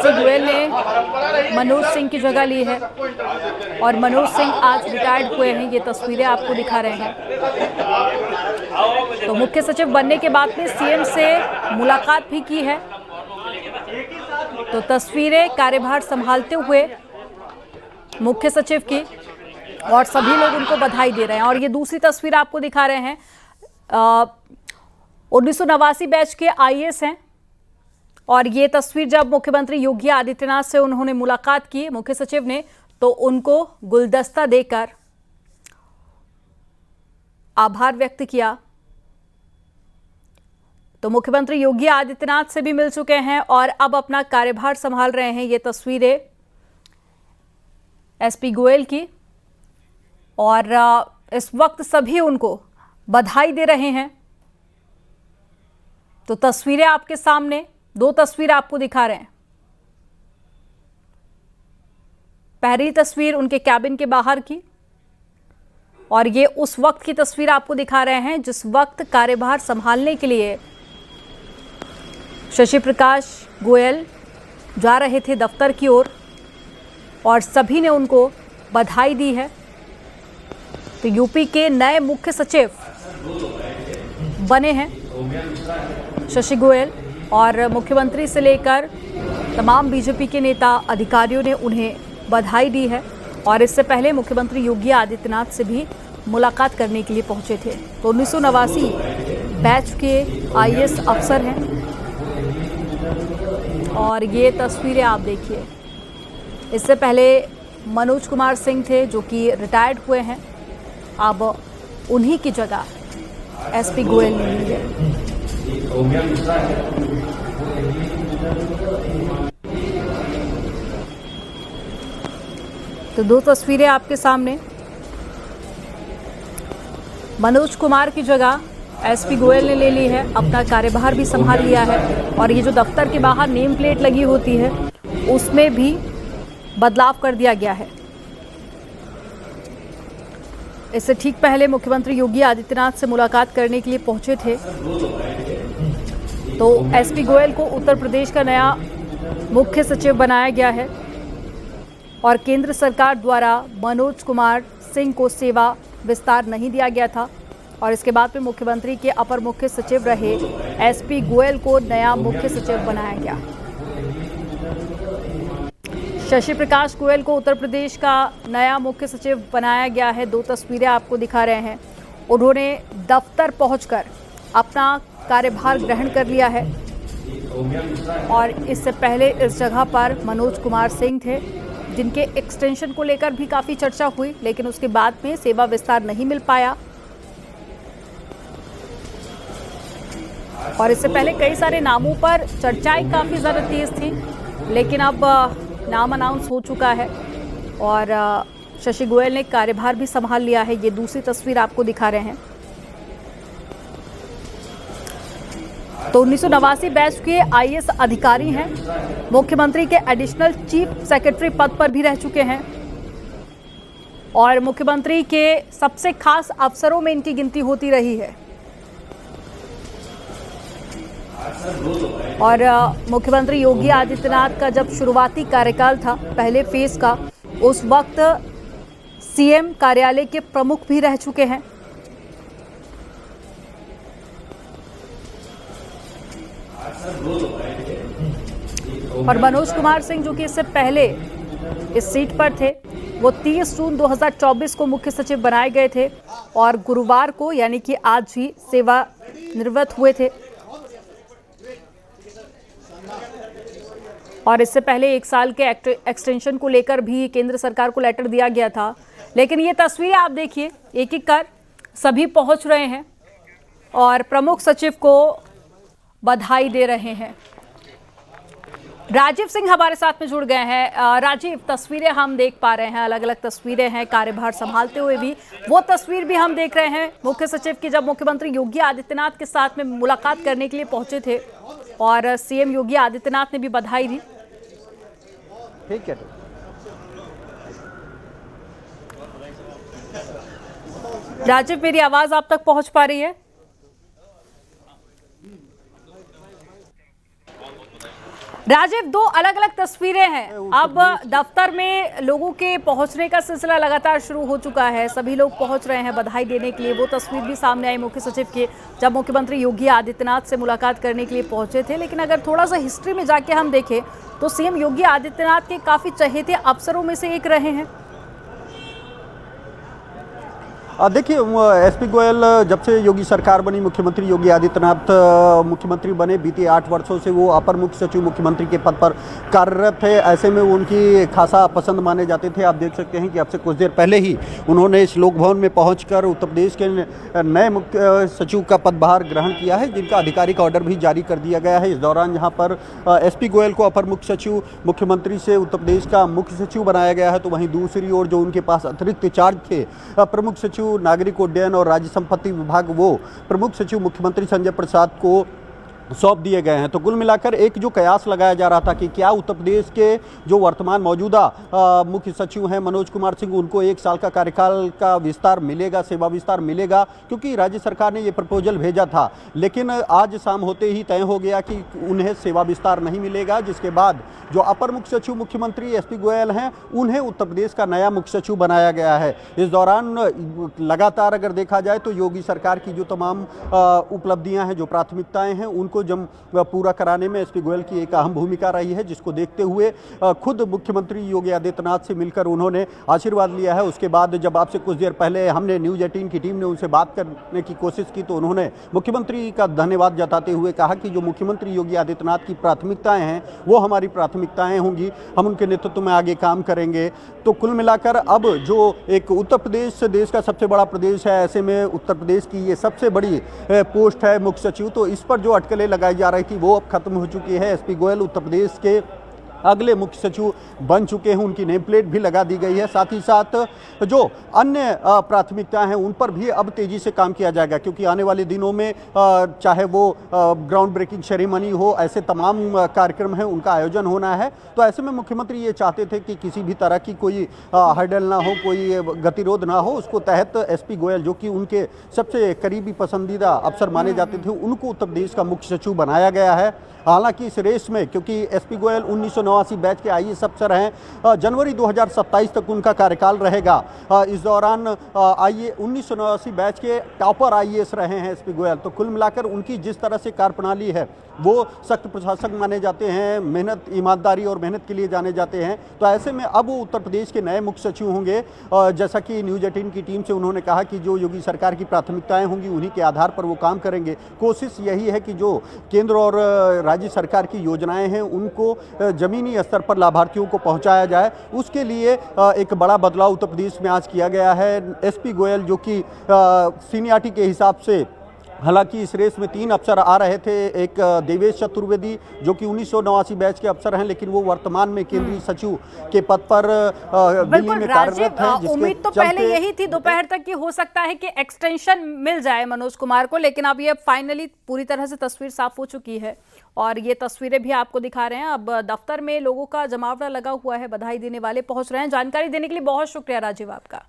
SP Goyal ने मनोज सिंह की जगह ली है और मनोज सिंह आज रिटायर्ड हुए हैं। ये तस्वीरें आपको दिखा रहे हैं। तो मुख्य सचिव बनने के बाद में सीएम से मुलाकात भी की है। तो तस्वीरें कार्यभार संभालते हुए मुख्य सचिव की और सभी लोग उनको बधाई दे रहे हैं। और ये दूसरी तस्वीर आपको दिखा रहे हैं। 1989 बैच के आईएएस हैं और ये तस्वीर जब मुख्यमंत्री योगी आदित्यनाथ से उन्होंने मुलाकात की मुख्य सचिव ने, तो उनको गुलदस्ता देकर आभार व्यक्त किया। तो मुख्यमंत्री योगी आदित्यनाथ से भी मिल चुके हैं और अब अपना कार्यभार संभाल रहे हैं। ये तस्वीरें एसपी गोयल की और इस वक्त सभी उनको बधाई दे रहे हैं। तो तस्वीरें आपके सामने, दो तस्वीर आपको दिखा रहे हैं। पहली तस्वीर उनके कैबिन के बाहर की और ये उस वक्त की तस्वीर आपको दिखा रहे हैं जिस वक्त कार्यभार संभालने के लिए शशि प्रकाश गोयल जा रहे थे दफ्तर की ओर और सभी ने उनको बधाई दी है। तो यूपी के नए मुख्य सचिव बने हैं शशि गोयल और मुख्यमंत्री से लेकर तमाम बीजेपी के नेता अधिकारियों ने उन्हें बधाई दी है। और इससे पहले मुख्यमंत्री योगी आदित्यनाथ से भी मुलाकात करने के लिए पहुंचे थे। तो 1989 बैच के आईएएस अफसर हैं और ये तस्वीरें आप देखिए। इससे पहले मनोज कुमार सिंह थे जो कि रिटायर्ड हुए हैं। अब उन्हीं की जगह एसपी गोयल ने ली है। तो दो तस्वीरें आपके सामने। मनोज कुमार की जगह एसपी गोयल ने ले ली है, अपना कार्यभार भी संभाल लिया है। और ये जो दफ्तर के बाहर नेम प्लेट लगी होती है उसमें भी बदलाव कर दिया गया है। इससे ठीक पहले मुख्यमंत्री योगी आदित्यनाथ से मुलाकात करने के लिए पहुंचे थे। तो एसपी गोयल को उत्तर प्रदेश का नया मुख्य सचिव बनाया गया है और केंद्र सरकार द्वारा मनोज कुमार सिंह को सेवा विस्तार नहीं दिया गया था और इसके बाद में मुख्यमंत्री के अपर मुख्य सचिव रहे एसपी गोयल को नया मुख्य सचिव बनाया गया। शशि प्रकाश गोयल को उत्तर प्रदेश का नया मुख्य सचिव बनाया गया है। दो तस्वीरें आपको दिखा रहे हैं। उन्होंने दफ्तर पहुंचकर अपना कार्यभार ग्रहण कर लिया है और इससे पहले इस जगह पर मनोज कुमार सिंह थे जिनके एक्सटेंशन को लेकर भी काफ़ी चर्चा हुई, लेकिन उसके बाद में सेवा विस्तार नहीं मिल पाया। और इससे पहले कई सारे नामों पर चर्चाएं काफ़ी ज़्यादा तेज थी, लेकिन अब नाम अनाउंस हो चुका है और शशि गोयल ने कार्यभार भी संभाल लिया है। ये दूसरी तस्वीर आपको दिखा रहे हैं। तो 1989 बैच के आईएएस अधिकारी हैं, मुख्यमंत्री के एडिशनल चीफ सेक्रेटरी पद पर भी रह चुके हैं और मुख्यमंत्री के सबसे खास अफसरों में इनकी गिनती होती रही है। और मुख्यमंत्री योगी आदित्यनाथ का जब शुरुआती कार्यकाल था पहले फेज का, उस वक्त सीएम कार्यालय के प्रमुख भी रह चुके हैं। और मनोज कुमार सिंह जो कि इससे पहले इस सीट पर थे, वो 30 जून 2024 को मुख्य सचिव बनाए गए थे और गुरुवार को यानी कि आज ही सेवा निवृत्त हुए थे। और इससे पहले 1 साल के एक्सटेंशन को लेकर भी केंद्र सरकार को लेटर दिया गया था। लेकिन ये तस्वीरें आप देखिए, एक एक कर सभी पहुंच रहे हैं और प्रमुख सचिव को बधाई दे रहे हैं। राजीव सिंह हमारे साथ में जुड़ गए हैं। राजीव, तस्वीरें हम देख पा रहे हैं, अलग अलग तस्वीरें हैं कार्यभार संभालते हुए भी। वो तस्वीर भी हम देख रहे हैं मुख्य सचिव की, जब मुख्यमंत्री योगी आदित्यनाथ के साथ में मुलाकात करने के लिए पहुंचे थे और सीएम योगी आदित्यनाथ ने भी बधाई दी। ठीक है। राजीव, मेरी आवाज आप तक पहुंच पा रही है? राजीव, दो अलग अलग तस्वीरें हैं। अब दफ्तर में लोगों के पहुंचने का सिलसिला लगातार शुरू हो चुका है, सभी लोग पहुंच रहे हैं बधाई देने के लिए। वो तस्वीर भी सामने आई मुख्य सचिव की, जब मुख्यमंत्री योगी आदित्यनाथ से मुलाकात करने के लिए पहुंचे थे। लेकिन अगर थोड़ा सा हिस्ट्री में जाके हम देखें तो सीएम योगी आदित्यनाथ के काफी चहेते अफसरों में से एक रहे हैं। देखिए, एसपी गोयल जब से योगी सरकार बनी, मुख्यमंत्री योगी आदित्यनाथ मुख्यमंत्री बने, बीते 8 वर्षों से वो अपर मुख्य सचिव मुख्यमंत्री के पद पर कार्यरत थे। ऐसे में वो उनकी खासा पसंद माने जाते थे। आप देख सकते हैं कि अब से कुछ देर पहले ही उन्होंने इस लोक भवन में पहुंचकर उत्तर प्रदेश के नए मुख्य सचिव का पदभार ग्रहण किया है, जिनका आधिकारिक ऑर्डर भी जारी कर दिया गया है। इस दौरान यहाँ पर एसपी गोयल को अपर मुख्य सचिव मुख्यमंत्री से उत्तर प्रदेश का मुख्य सचिव बनाया गया है, तो वहीं दूसरी ओर जो उनके पास अतिरिक्त चार्ज थे प्रमुख सचिव नागरिक उड्डयन और राज्य संपत्ति विभाग, वो प्रमुख सचिव मुख्यमंत्री संजय प्रसाद को सौंप दिए गए हैं। तो कुल मिलाकर एक जो कयास लगाया जा रहा था कि क्या उत्तर प्रदेश के जो वर्तमान मौजूदा मुख्य सचिव हैं मनोज कुमार सिंह, उनको 1 साल का कार्यकाल का विस्तार मिलेगा, सेवा विस्तार मिलेगा, क्योंकि राज्य सरकार ने ये प्रपोजल भेजा था। लेकिन आज शाम होते ही तय हो गया कि उन्हें सेवा विस्तार नहीं मिलेगा, जिसके बाद जो अपर मुख्य सचिव मुख्यमंत्री एसपी गोयल हैं, उन्हें उत्तर प्रदेश का नया मुख्य सचिव बनाया गया है। इस दौरान लगातार अगर देखा जाए तो योगी सरकार की जो तमाम उपलब्धियां हैं, जो प्राथमिकताएं हैं, उनको जब पूरा कराने में एसपी गोयल की एक अहम भूमिका रही है, जिसको देखते हुए खुद मुख्यमंत्री योगी आदित्यनाथ से मिलकर उन्होंने आशीर्वाद लिया है। उसके बाद जब आपसे कुछ देर पहले हमने न्यूज़ 18 की टीम ने उनसे बात करने की कोशिश की, तो उन्होंने मुख्यमंत्री का धन्यवाद जताते हुए कहा कि जो मुख्यमंत्री योगी आदित्यनाथ की प्राथमिकताएं हैं वो हमारी प्राथमिकताएं होंगी, हम उनके नेतृत्व में आगे काम करेंगे। तो कुल मिलाकर अब जो एक उत्तर प्रदेश देश का सबसे बड़ा प्रदेश है, ऐसे में उत्तर प्रदेश की ये सबसे बड़ी पोस्ट है मुख्य सचिव, तो इस पर जो अटकलें लगाई जा रही थी वो अब खत्म हो चुकी है। एसपी गोयल उत्तर प्रदेश के अगले मुख्य सचिव बन चुके हैं, उनकी नेम प्लेट भी लगा दी गई है। साथ ही साथ जो अन्य प्राथमिकताएं हैं उन पर भी अब तेजी से काम किया जाएगा, क्योंकि आने वाले दिनों में चाहे वो ग्राउंड ब्रेकिंग सेरेमनी हो, ऐसे तमाम कार्यक्रम हैं, उनका आयोजन होना है। तो ऐसे में मुख्यमंत्री ये चाहते थे कि किसी भी तरह की कोई हर्डल ना हो, कोई गतिरोध ना हो। उसको तहत एसपी गोयल, जो कि उनके सबसे करीबी पसंदीदा अफसर माने जाते थे, उनको उत्तर प्रदेश का मुख्य सचिव बनाया गया है। हालांकि इस रेस में, क्योंकि एसपी गोयल 1989 बैच के आईएएस अफसर हैं, जनवरी 2027 तक उनका कार्यकाल रहेगा। इस दौरान 1989 बैच के टॉपर आईएएस रहे हैं एसपी गोयल। तो कुल मिलाकर उनकी जिस तरह से कार्यप्रणाली है, वो सख्त प्रशासक माने जाते हैं, मेहनत, ईमानदारी और मेहनत के लिए जाने जाते हैं। तो ऐसे में अब वो उत्तर प्रदेश के नए मुख्य सचिव होंगे। जैसा कि न्यूज़ 18 की टीम से उन्होंने कहा कि जो योगी सरकार की प्राथमिकताएं होंगी उन्हीं के आधार पर वो काम करेंगे। कोशिश यही है कि जो केंद्र और राज्य सरकार की योजनाएं हैं उनको जमीनी स्तर पर लाभार्थियों को पहुंचाया जाए। उसके लिए एक बड़ा बदलाव उत्तर प्रदेश में आज किया गया है। एसपी गोयल, जो कि सीनियरिटी के हिसाब से, हालांकि इस रेस में 3 अफसर आ रहे थे, एक देवेश चतुर्वेदी जो कि 1989 बैच के अफसर हैं, लेकिन वो वर्तमान में केंद्रीय सचिव के पद पर दिल्ली में कार्यरत हैं। उम्मीद तो पहले यही थी दोपहर तक कि हो सकता है कि एक्सटेंशन मिल जाए मनोज कुमार को, लेकिन अब ये फाइनली पूरी तरह से तस्वीर साफ हो चुकी है और ये तस्वीरें भी आपको दिखा रहे हैं। अब दफ्तर में लोगों का जमावड़ा लगा हुआ है, बधाई देने वाले पहुंच रहे हैं। जानकारी देने के लिए बहुत शुक्रिया राजीव आपका।